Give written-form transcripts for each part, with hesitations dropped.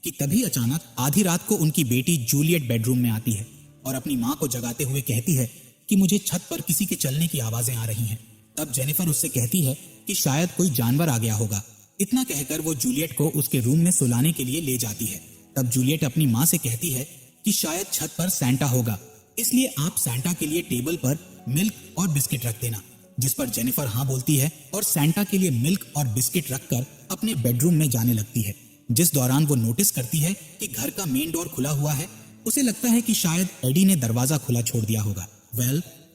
कि तभी अचानक आधी रात को उनकी बेटी जूलियट बेडरूम में आती है और अपनी माँ को जगाते हुए कहती है कि मुझे छत पर किसी के चलने की आवाजें आ रही हैं। तब जेनिफर उससे कहती है कि शायद कोई जानवर आ गया होगा। इतना कहकर वो जूलियट को उसके रूम में सुलाने के लिए ले जाती है। तब जूलियट अपनी माँ से कहती है कि शायद छत पर सैंटा होगा, इसलिए आप सैंटा के लिए टेबल पर मिल्क और बिस्किट रख देना। जिस पर जेनिफर हाँ बोलती है और सैंटा के लिए मिल्क और बिस्किट रखकर अपने बेडरूम में जाने लगती है। जिस दौरान वो नोटिस करती है कि घर का मेन डोर खुला हुआ है। उसे लगता है कि शायद एडी ने दरवाजा खुला छोड़ दिया होगा।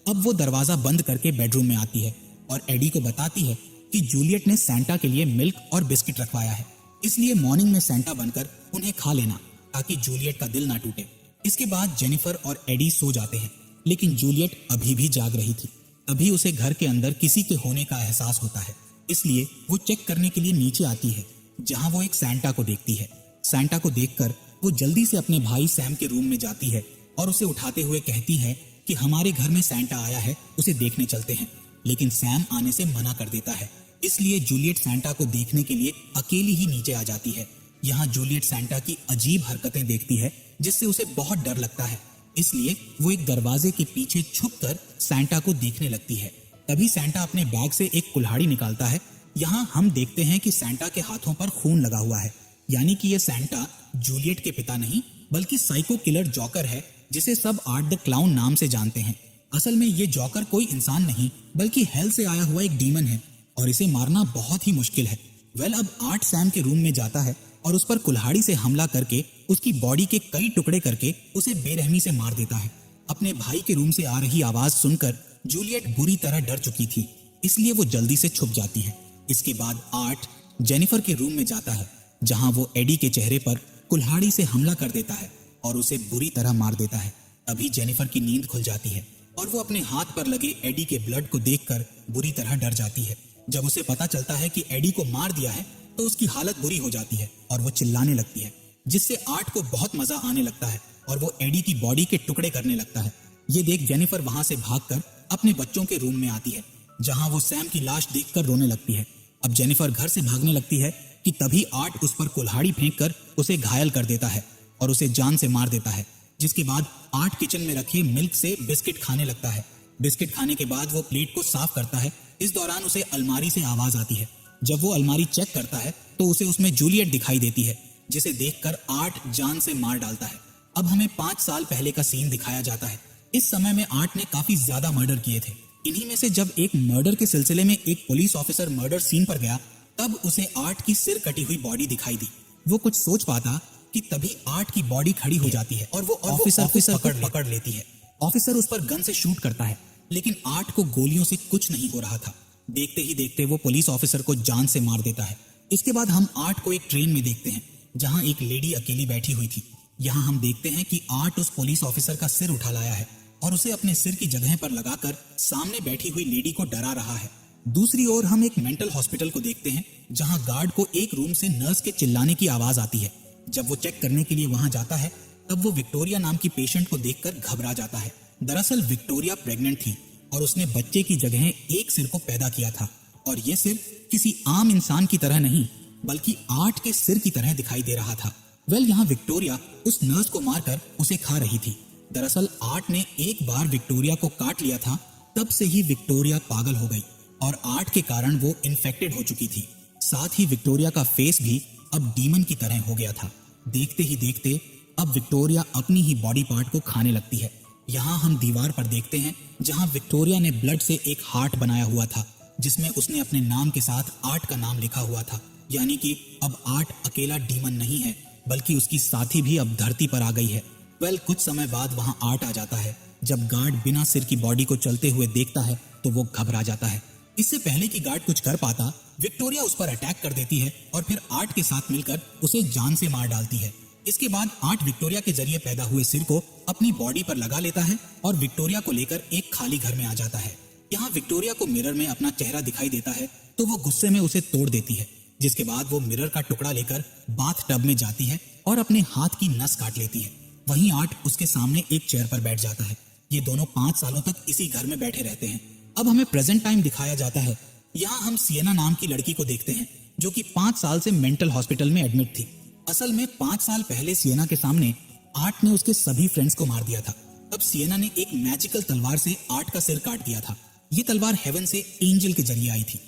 अब वो दरवाजा बंद करके बेडरूम में आती है और एडी को बताती है कि जूलियट ने सैंटा के लिए मिल्क और बिस्किट रखवाया है, इसलिए मॉर्निंग में सैंटा बनकर उन्हें खा लेना ताकि जूलियट का दिल ना टूटे। इसके बाद जेनिफर और एडी सो जाते हैं, लेकिन जूलियट अभी भी जाग रही थी। तभी उसे घर के अंदर किसी के होने का एहसास होता है, इसलिए वो चेक करने के लिए नीचे आती है, जहां वो एक सैंटा को देखती है। सैंटा को देखकर वो जल्दी से अपने भाई सैम के रूम में जाती है और उसे उठाते हुए कहती है कि हमारे घर में सैंटा आया है, उसे देखने चलते हैं। लेकिन सैम आने से मना कर देता है, इसलिए जूलियट सैंटा को देखने के लिए अकेली ही नीचे आ जाती है। यहाँ जूलियट सैंटा की अजीब हरकतें देखती है, जिससे उसे बहुत डर लगता है, इसलिए वो एक दरवाजे के पीछे छुपकर सैंटा को देखने लगती है। तभी सैंटा अपने बैग से एक कुल्हाड़ी निकालता है। यहाँ हम देखते हैं कि सैंटा के हाथों पर खून लगा हुआ है, यानी कि ये सैंटा जूलियट के पिता नहीं बल्कि साइको किलर जॉकर है, जिसे सब आर्ट द क्लाउन नाम से जानते हैं। असल में ये जॉकर कोई इंसान नहीं बल्कि हेल से आया हुआ एक डीमन है और इसे मारना बहुत ही मुश्किल है। अब आर्ट सैम के रूम में जाता है और उस पर कुल्हाड़ी से हमला करके उसकी बॉडी के कई टुकड़े करके उसे बेरहमी से मार देता है। अपने भाई के रूम से आ रही आवाज सुनकर जूलियट बुरी तरह डर चुकी थी, इसलिए वो जल्दी से छुप जाती है। इसके बाद आर्ट जेनिफर के रूम में जाता है, जहां वो एडी के चेहरे पर कुल्हाड़ी से हमला कर देता है और उसे बुरी तरह मार देता है। तभी जेनिफर की नींद खुल जाती है और वो अपने हाथ पर लगे एडी के ब्लड को देखकर बुरी तरह डर जाती है। जब उसे पता चलता है कि एडी को मार दिया है तो उसकी हालत बुरी हो जाती है और वो चिल्लाने लगती है, जिससे आर्ट को बहुत मजा आने लगता है और वो एडी की बॉडी के टुकड़े करने लगता है। ये देख जेनिफर वहां से भागकर अपने बच्चों के रूम में आती है, जहां वो सैम की लाश देखकर रोने लगती है। अब जेनिफर घर से भागने लगती है कि तभी आर्ट उस पर कुल्हाड़ी फेंककर उसे घायल कर देता है और उसे जान से मार देता है। जिसके बाद आर्ट किचन में रखे मिल्क से बिस्किट खाने लगता है। बिस्किट खाने के बाद वो प्लेट को साफ करता है। इस दौरान उसे अलमारी से आवाज आती है। जब वो अलमारी चेक करता है तो उसे उसमें जूलियट दिखाई देती है, जिसे देखकर आर्ट जान से मार डालता है। अब हमें 5 साल पहले का सीन दिखाया जाता है। इस समय में आर्ट ने काफी ज्यादा मर्डर किए थे। इन्हीं में से जब एक मर्डर के सिलसिले में एक पुलिस ऑफिसर मर्डर सीन पर गया, तब उसे आर्ट की सिर कटी हुई बॉडी दिखाई दी। वो कुछ सोच पाता कि तभी आर्ट की बॉडी खड़ी हो जाती है और वो ऑफिसर पकड़ लेती है। ऑफिसर उस पर गन से शूट करता है, लेकिन आर्ट को गोलियों से कुछ नहीं हो रहा था। देखते ही देखते वो पुलिस ऑफिसर को जान से मार देता है। इसके बाद हम आर्ट को एक ट्रेन में देखते हैं, जहां एक लेडी अकेली बैठी हुई थी। यहाँ हम देखते हैं कि आर्ट उस पुलिस ऑफिसर का सिर उठा लाया है और उसे अपने सिर की जगह पर लगाकर सामने बैठी हुई लेडी को डरा रहा है। दूसरी ओर हम एक मेंटल हॉस्पिटल को देखते हैं, जहां गार्ड को एक रूम से नर्स के चिल्लाने की आवाज आती है। जब वो चेक करने के लिए वहां जाता है, तब वो विक्टोरिया नाम की पेशेंट को देखकर घबरा जाता है। दरअसल विक्टोरिया प्रेग्नेंट थी और उसने बच्चे की जगह एक सिर को पैदा किया था, और ये सिर किसी आम इंसान की तरह नहीं बल्कि आर्ट के सिर की तरह दिखाई दे रहा था। यहाँ विक्टोरिया उस नर्स को मारकर उसे खा रही थी। दरअसल आर्ट ने एक बार विक्टोरिया को काट लिया था, तब से ही विक्टोरिया पागल हो गई और आर्ट के कारण वो इन्फेक्टेड हो चुकी थी। साथ ही विक्टोरिया का फेस भी अब डीमन की तरह हो गया था। देखते ही देखते अब विक्टोरिया अपनी ही बॉडी पार्ट को खाने लगती है। यहाँ हम दीवार पर देखते हैं, जहाँ विक्टोरिया ने ब्लड से एक हार्ट बनाया हुआ था, जिसमें उसने अपने नाम के साथ आर्ट का नाम लिखा हुआ था। यानी कि अब आर्ट अकेला डीमन नहीं है, बल्कि उसकी साथी भी अब धरती पर आ गई है। कुछ समय बाद वहाँ आर्ट आ जाता है। जब गार्ड बिना सिर की बॉडी को चलते हुए देखता है तो वो घबरा जाता है। इससे पहले कि गार्ड कुछ कर पाता, विक्टोरिया उस पर अटैक कर देती है और फिर आर्ट के साथ मिलकर उसे जान से मार डालती है। इसके बाद आर्ट विक्टोरिया के जरिए पैदा हुए सिर को अपनी बॉडी पर लगा लेता है और विक्टोरिया को लेकर एक खाली घर में आ जाता है। यहाँ विक्टोरिया को मिरर में अपना चेहरा दिखाई देता है तो वो गुस्से में उसे तोड़ देती है, जिसके बाद वो मिरर का टुकड़ा लेकर बाथ टब में जाती है और अपने हाथ की नस काट लेती है। वहीं आर्ट उसके सामने एक चेयर पर बैठ जाता है। ये दोनों 5 सालों तक इसी घर में बैठे रहते हैं। अब हमें प्रेजेंट टाइम दिखाया जाता है। यहाँ हम सिएना नाम की लड़की को देखते हैं, जो कि 5 साल से मेंटल हॉस्पिटल में एडमिट थी। असल में 5 साल पहले सिएना के सामने आर्ट ने उसके सभी फ्रेंड्स को मार दिया था। तब सिएना ने एक मैजिकल तलवार से आर्ट का सिर काट दिया था। ये तलवार हेवन से एंजल के जरिए आई थी।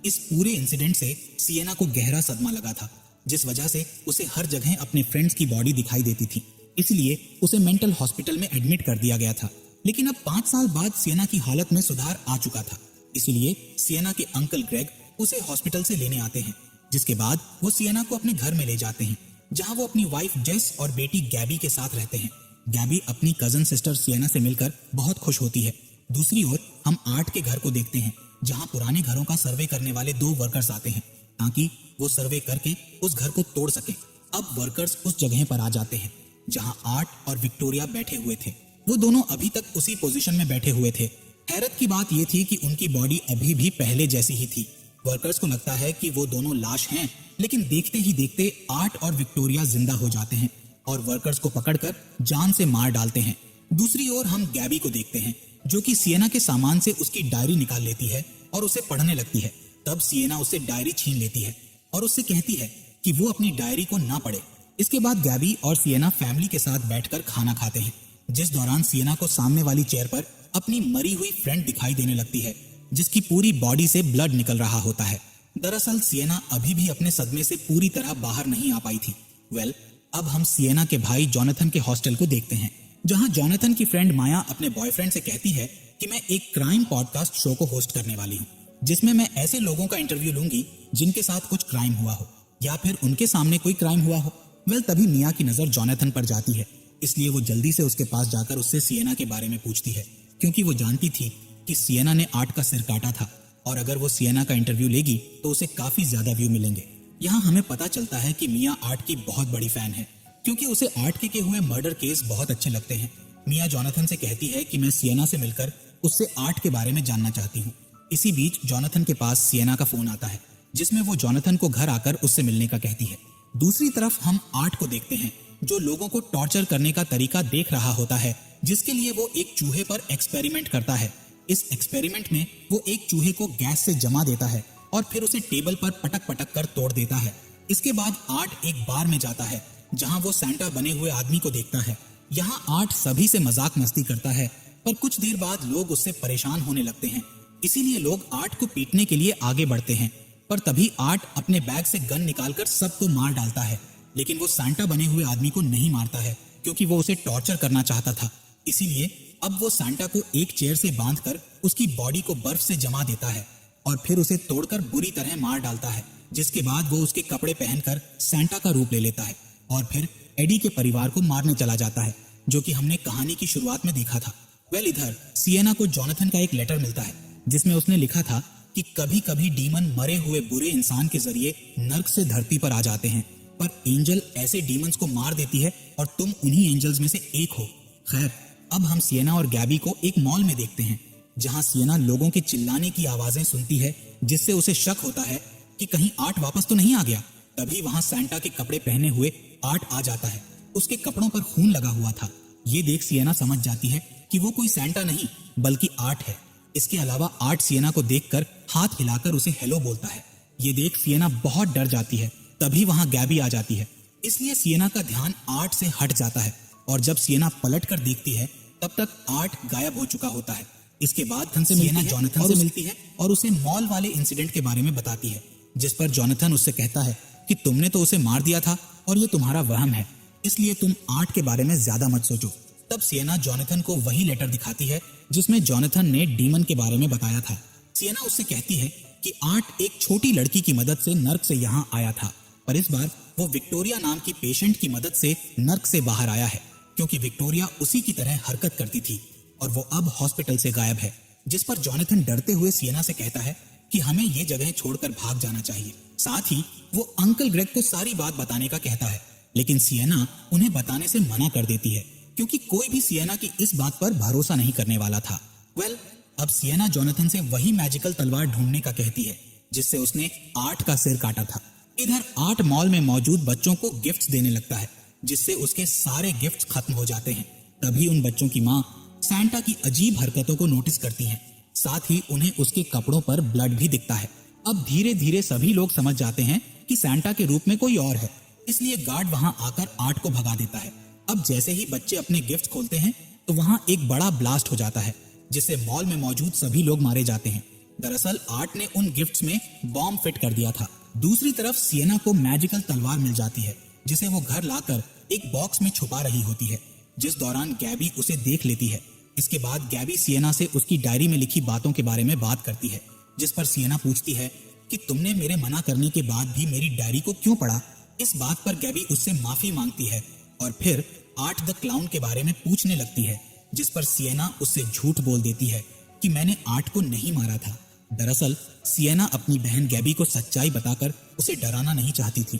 इस पूरे इंसिडेंट से सिएना को गहरा सदमा लगा था, जिस वजह से उसे हर जगह अपने फ्रेंड्स की बॉडी दिखाई देती थी। इसलिए उसे मेंटल हॉस्पिटल में एडमिट कर दिया गया था। लेकिन अब 5 साल बाद सिएना की हालत में सुधार आ चुका था। इसलिए सिएना के अंकल ग्रेग उसे हॉस्पिटल से लेने आते हैं, जिसके बाद वो सिएना को अपने घर में ले जाते हैं, जहां वो अपनी वाइफ जेस और बेटी गैबी के साथ रहते हैं। गैबी अपनी कजन सिस्टर सिएना से मिलकर बहुत खुश होती है। दूसरी ओर हम आर्ट के घर को देखते हैं, जहां पुराने घरों का सर्वे करने वाले 2 वर्कर्स आते हैं ताकि वो सर्वे करके उस घर को तोड़ सके। अब वर्कर्स उस जगह पर आ जाते हैं जहां आर्ट और विक्टोरिया बैठे हुए थे। वो दोनों अभी तक उसी पोजीशन में बैठे हुए थे। हैरत की बात यह थी कि उनकी बॉडी अभी भी पहले जैसी ही थी। वर्कर्स को लगता है कि वो दोनों लाश हैं, लेकिन देखते ही देखते आर्ट और विक्टोरिया जिंदा हो जाते हैं और वर्कर्स को पकड़कर जान से मार डालते हैं। दूसरी ओर हम गैबी को देखते हैं, जो कि सिएना के सामान से उसकी डायरी निकाल लेती है और उसे पढ़ने लगती है। तब सिएना उससे डायरी छीन लेती है और उससे कहती है कि वो अपनी डायरी को ना पढ़े। इसके बाद गैबी और सिएना फैमिली के साथ बैठकर खाना खाते हैं, जिस दौरान सिएना को सामने वाली चेयर पर अपनी मरी हुई फ्रेंड दिखाई देने लगती है, जिसकी पूरी बॉडी से ब्लड निकल रहा होता है। दरअसल सिएना अभी भी अपने सदमे से पूरी तरह बाहर नहीं आ पाई थी। अब हम सिएना के भाई जॉनथन के हॉस्टल को देखते हैं, जहां जॉनथन की फ्रेंड माया अपने बॉयफ्रेंड से कहती है कि मैं एक क्राइम पॉडकास्ट शो को होस्ट करने वाली हूँ, जिसमें मैं ऐसे लोगों का इंटरव्यू लूंगी जिनके साथ कुछ क्राइम हुआ हो या फिर उनके सामने कोई क्राइम हुआ हो। तभी मिया की नजर जॉनथन पर जाती है, इसलिए वो जल्दी से उसके पास जाकर उससे सिएना के बारे में पूछती है, क्योंकि वो जानती थी कि सिएना ने आर्ट का सिर काटा था और अगर वो सिएना का इंटरव्यू लेगी तो उसे काफी ज्यादा व्यू मिलेंगे। यहाँ हमें पता चलता है कि मिया आर्ट की बहुत बड़ी फैन है, क्योंकि उसे आर्ट के किए हुए मर्डर केस बहुत अच्छे लगते हैं। मिया जॉनथन से कहती है कि मैं सिएना से मिलकर उससे आर्ट के बारे में जानना चाहती हूँ। इसी बीच जॉनथन के पास सिएना का फोन आता है, जिसमें वो जॉनथन को घर आकर उससे मिलने का कहती है। दूसरी तरफ हम आर्ट को देखते हैं, जो लोगों को टॉर्चर करने का तरीका देख रहा होता है, जिसके लिए वो एक चूहे पर एक्सपेरिमेंट करता है। इस एक्सपेरिमेंट में वो एक चूहे को गैस से जमा देता है और फिर उसे टेबल पर पटक पटक कर तोड़ देता है। इसके बाद आर्ट एक बार में जाता है, जहां वो सैंटा बने हुए आदमी को देखता है। यहाँ आर्ट सभी से मजाक मस्ती करता है, पर कुछ देर बाद लोग उससे परेशान होने लगते हैं, इसीलिए लोग आर्ट को पीटने के लिए आगे बढ़ते हैं। पर तभी आर्ट अपने बैग से गन निकालकर सबको मार डालता है, लेकिन वो सैंटा बने हुए आदमी को नहीं मारता है, क्योंकि वो उसे टॉर्चर करना चाहता था। इसीलिए अब वो सैंटा को एक चेयर से बांधकर उसकी बॉडी को बर्फ से जमा देता है और फिर उसे तोड़कर बुरी तरह मार डालता है, जिसके बाद वो उसके कपड़े पहनकर सैंटा का रूप ले लेता है और फिर एडी के परिवार को मारने चला जाता है, जो कि हमने कहानी की शुरुआत में देखा था। इधर सिएना को जॉनथन का एक लेटर मिलता है, जिसमें उसने लिखा था कि कभी कभी डीमन मरे हुए बुरे इंसान के जरिए नर्क से धरती पर आ जाते हैं, पर एंजल ऐसे डीमंस को मार देती है और तुम उन्हीं एंजल्स में से एक हो। खैर, अब हम सिएना और गैबी को एक मॉल में देखते हैं, जहां सिएना लोगों के चिल्लाने की आवाजें सुनती है, जिससे उसे शक होता है कि कहीं आर्ट वापस तो नहीं आ गया। तभी वहां सैंटा के कपड़े पहने हुए आर्ट आ जाता है। उसके कपड़ों पर खून लगा हुआ था। ये देख सिएना समझ जाती है कि वो कोई सैंटा नहीं बल्कि आर्ट है। इसके अलावा आर्ट सिएना को देखकर हाथ हिलाकर उसे हेलो बोलता है। ये देख सिएना बहुत डर जाती है। तभी वहां गैबी आ जाती है, इसलिए सिएना का ध्यान आर्ट से हट जाता है और जब सिएना पलट कर देखती है तब तक आर्ट गायब हो चुका होता है। इसके बाद सिएना जॉनथन से मिलती है और उसे मॉल वाले इंसिडेंट के बारे में बताती है, जिस पर जॉनथन उससे कहता है कि तुमने तो उसे मार दिया था और ये तुम्हारा वहम है, इसलिए तुम आर्ट के बारे में ज्यादा मत सोचो। तब सिएना जॉनथन को वही लेटर दिखाती है जिसमें जॉनथन ने डीमन के बारे में बताया था। सिएना उससे कहती है कि आर्ट एक छोटी लड़की की मदद से नर्क से यहाँ आया था, पर इस बार वो विक्टोरिया नाम की पेशेंट की मदद से नर्क से बाहर आया है, क्योंकि विक्टोरिया उसी की तरह हरकत करती थी और वो अब हॉस्पिटल से गायब है। जिस पर जॉनथन डरते हुए सिएना से कहता है कि हमें ये जगह छोड़कर भाग जाना चाहिए। साथ ही वो अंकल ग्रेग को सारी बात बताने का कहता है, लेकिन सिएना उन्हें बताने से मना कर देती है, क्योंकि कोई भी सिएना की इस बात पर भरोसा नहीं करने वाला था। अब सिएना जॉनथन से वही मैजिकल तलवार ढूंढने का कहती है जिससे उसने आर्ट का सिर काटा था। इधर आर्ट मॉल में मौजूद बच्चों को गिफ्ट्स देने लगता है, जिससे उसके सारे गिफ्ट्स खत्म हो जाते हैं। तभी उन बच्चों की माँ सैंटा की अजीब हरकतों को नोटिस करती है, साथ ही उन्हें उसके कपड़ों पर ब्लड भी दिखता है। अब धीरे धीरे सभी लोग समझ जाते हैं कि सैंटा के रूप में कोई और है, इसलिए गार्ड वहां आकर आर्ट को भगा देता है। अब जैसे ही बच्चे अपने गिफ्ट खोलते हैं तो वहां एक बड़ा ब्लास्ट हो जाता है, जिससे मॉल में मौजूद सभी लोग मारे जाते हैं। दरअसल आर्ट ने उन गिफ्ट्स में बॉम्ब फिट कर दिया था। दूसरी तरफ सिएना को मैजिकल तलवार मिल जाती है, जिसे वो घर लाकर एक बॉक्स में छुपा रही होती है, जिस दौरान गैबी उसे देख लेती है। इसके बाद गैबी सिएना से उसकी डायरी में लिखी बातों के बारे में बात करती है, जिस पर सिएना पूछती है कि तुमने मेरे मना करने के बाद भी मेरी डायरी को क्यों पढ़ा। इस बात पर गैबी उससे माफी मांगती है और फिर आर्ट द क्लाउन के बारे में पूछने लगती है, जिस पर सिएना उससे झूठ बोल देती है कि मैंने आर्ट को नहीं मारा था। दरअसल सिएना अपनी बहन गैबी को सच्चाई बताकर उसे डराना नहीं चाहती थी।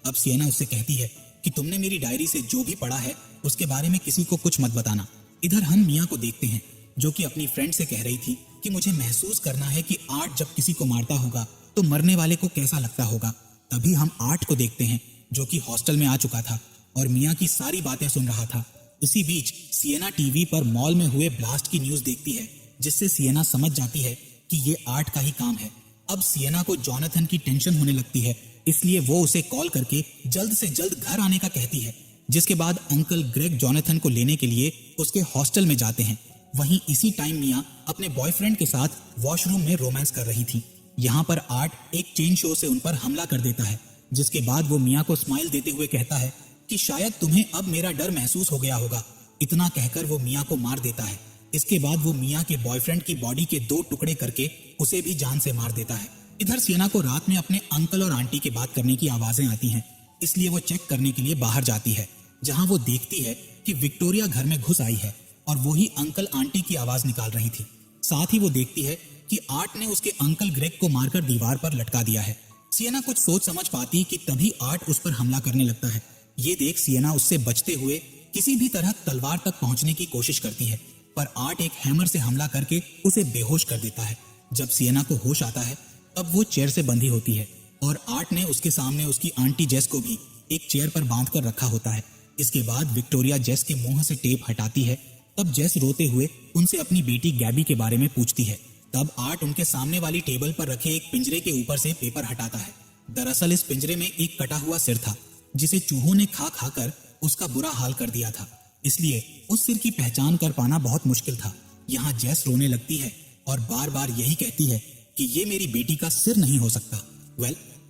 अब सिएना उससे कहती है कि तुमने मेरी डायरी से जो भी पढ़ा है उसके बारे में किसी को कुछ मत बताना। इधर हम मिया को देखते हैं, जो कि अपनी फ्रेंड से कह रही थी कि मुझे महसूस करना है कि आर्ट जब किसी को मारता होगा तो मरने वाले को कैसा लगता होगा। तभी हम आर्ट को देखते हैं, जो कि हॉस्टल में आ चुका था और मिया की सारी बातें सुन रहा था। इसी बीच सिएना टीवी पर मॉल में हुए ब्लास्ट की न्यूज देखती है, जिससे सिएना समझ जाती है कि ये आर्ट का ही काम है। अब सिएना को जॉनथन की टेंशन होने लगती है, इसलिए वो उसे कॉल करके जल्द से जल्द घर आने का कहती है। जिसके बाद अंकल ग्रेग जॉनथन को लेने के लिए उसके हॉस्टल में जाते हैं। वहीं इसी टाइम मिया अपने बॉयफ्रेंड के साथ वॉशरूम में रोमांस कर रही थी। यहाँ पर आर्ट एक चेन शो से उन पर हमला कर देता है, जिसके बाद वो मिया को स्माइल देते हुए कहता है कि शायद तुम्हें अब मेरा डर महसूस हो गया होगा। इतना कहकर वो मिया को मार देता है। इसके बाद वो मिया के बॉयफ्रेंड की बॉडी के 2 टुकड़े करके उसे भी जान से मार देता है। इधर सिएना को रात में अपने अंकल और आंटी के बात करने की आवाजें आती हैं, इसलिए वो चेक करने के लिए बाहर जाती है, जहां वो देखती है कि विक्टोरिया घर में घुस आई है और वो ही अंकल आंटी की आवाज निकाल रही थी। साथ ही वो देखती है कि आर्ट ने उसके अंकल ग्रेग को मारकर दीवार पर लटका दिया है। सिएना कुछ सोच समझ पाती कि तभी आर्ट उस पर हमला करने लगता है। ये देख सिएना उससे बचते हुए किसी भी तरह तलवार तक पहुंचने की कोशिश करती है, पर आर्ट एक हैमर से हमला करके उसे बेहोश कर देता है। जब सिएना को होश आता है तब वो चेयर से बंधी होती है और आर्ट ने उसके सामने उसकी आंटी जेस को भी एक चेयर पर बांध कर रखा होता है। इसके बाद विक्टोरिया जेस के मुंह से टेप हटाती है। तब जेस रोते हुए उनसे अपनी बेटी गैबी के बारे में पूछती है। तब आर्ट उनके सामने वाली टेबल पर रखे एक पिंजरे के ऊपर से पेपर हटाता है। दरअसल इस पिंजरे में एक कटा हुआ सिर था, जिसे चूहों ने खा खाकर उसका बुरा हाल कर दिया था, इसलिए उस सिर की पहचान कर पाना बहुत मुश्किल था। यहाँ जेस रोने लगती है और बार बार यही कहती है कि ये मेरी बेटी का सिर नहीं हो सकता।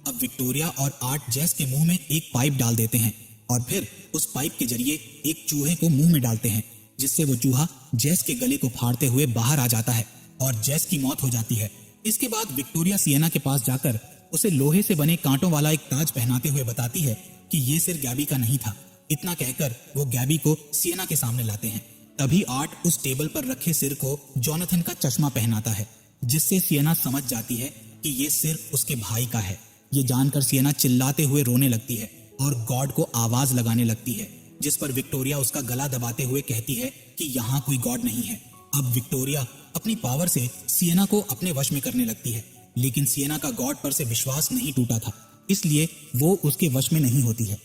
अब विक्टोरिया और आर्ट जेस के मुंह में एक पाइप डाल देते हैं और फिर उस पाइप के जरिए एक चूहे को मुंह में डालते हैं, जिससे वो चूहा जेस के गले को फाड़ते हुए बाहर आ जाता है और जेस की मौत हो जाती है। इसके बाद विक्टोरिया सिएना के पास जाकर उसे लोहे से बने कांटों वाला एक ताज पहनाते हुए बताती है कि ये सिर गैबी का नहीं था। इतना कहकर वो गैबी को सिएना के सामने लाते हैं। तभी आर्ट उस टेबल पर रखे सिर को जॉनथन का चश्मा पहनाता है, जिससे सिएना समझ जाती है कि ये सिर उसके भाई का है। ये जानकर सिएना चिल्लाते हुए रोने लगती है और गॉड को आवाज लगाने लगती है, जिस पर विक्टोरिया उसका गला दबाते हुए कहती है कि यहाँ कोई गॉड नहीं है। अब विक्टोरिया अपनी पावर से सिएना को अपने वश में करने लगती है, लेकिन सिएना का गॉड पर से विश्वास नहीं टूटा था, इसलिए वो उसके वश में नहीं होती है।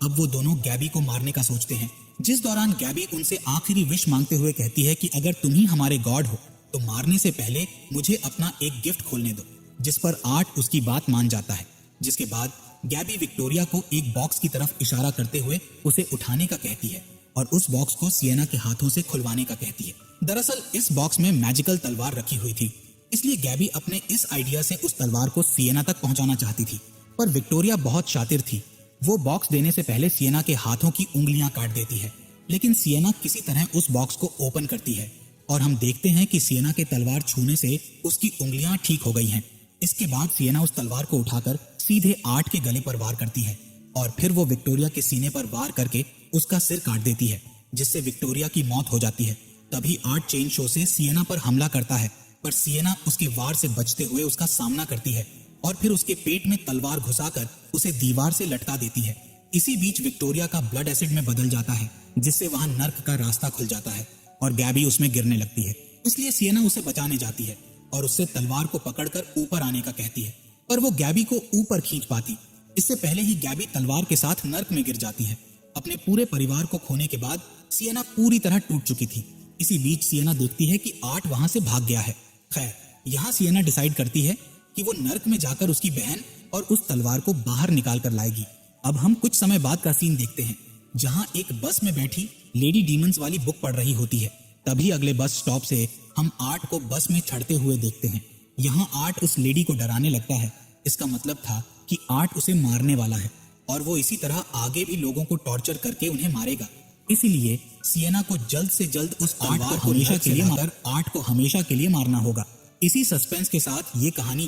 अब वो दोनों गैबी को मारने का सोचते हैं, जिस दौरान गैबी उनसे आखिरी विश मांगते हुए कहती है कि अगर तुम ही हमारे गॉड हो तो मारने से पहले मुझे अपना एक गिफ्ट खोलने दो, जिस पर आर्ट उसकी बात मान जाता है। जिसके बाद गैबी विक्टोरिया को एक बॉक्स की तरफ इशारा करते हुए उसे उठाने का कहती है और उस बॉक्स को सिएना के हाथों से खुलवाने का कहती है। दरअसल इस बॉक्स में मैजिकल तलवार रखी हुई थी, इसलिए गैबी अपने इस आइडिया से उस तलवार को सिएना तक पहुंचाना चाहती थी, पर विक्टोरिया बहुत शातिर थी। वो बॉक्स देने से पहले सिएना के हाथों की उंगलियां काट देती है, लेकिन सिएना किसी तरह उस बॉक्स को ओपन करती है और हम देखते हैं कि सिएना के तलवार छूने से उसकी उंगलियां ठीक हो गई हैं। इसके बाद सिएना उस तलवार को उठाकर सीधे आर्ट के गले पर वार करती है और फिर वो विक्टोरिया के सीने पर वार करके उसका सिर काट देती है, जिससे विक्टोरिया की मौत हो जाती है। तभी आर्ट चेन शो से सिएना पर हमला करता है, पर सिएना उसके वार से बचते हुए उसका सामना करती है और फिर उसके पेट में तलवार घुसाकर उसे दीवार से लटका देती है। इसी बीच विक्टोरिया का ब्लड एसिड में बदल जाता है, जिससे वहां नर्क का रास्ता खुल जाता है और गैबी उसमें गिरने लगती है। इसलिए सिएना उसे बचाने जाती है और उससे तलवार को पकड़कर ऊपर आने का कहती है, पर वो गैबी को ऊपर खींच पाती। इससे पहले ही गैबी तलवार के साथ नर्क में गिर जाती है। अपने पूरे परिवार को खोने के बाद सिएना पूरी तरह टूट चुकी थी। इसी बीच सिएना देखती है कि आर्ट वहां से भाग गया है। खैर, यहाँ सिएना डिसाइड करती है कि वो नर्क में जाकर उसकी बहन और उस तलवार को बाहर निकाल कर लाएगी। अब हम कुछ समय बाद का सीन देखते हैं, जहां एक बस में बैठी लेडी डीमंस वाली बुक पढ़ रही होती है। तभी अगले बस स्टॉप से हम आर्ट को बस में चढ़ते हुए देखते हैं। यहाँ आर्ट उस लेडी को डराने लगता है। इसका मतलब था कि आर्ट उसे मारने वाला है और वो इसी तरह आगे भी लोगों को टॉर्चर करके उन्हें मारेगा। इसीलिए सिएना को जल्द से जल्द उस आर्ट को हमेशा के लिए मारना होगा। इसी सस्पेंस के साथ ये कहानी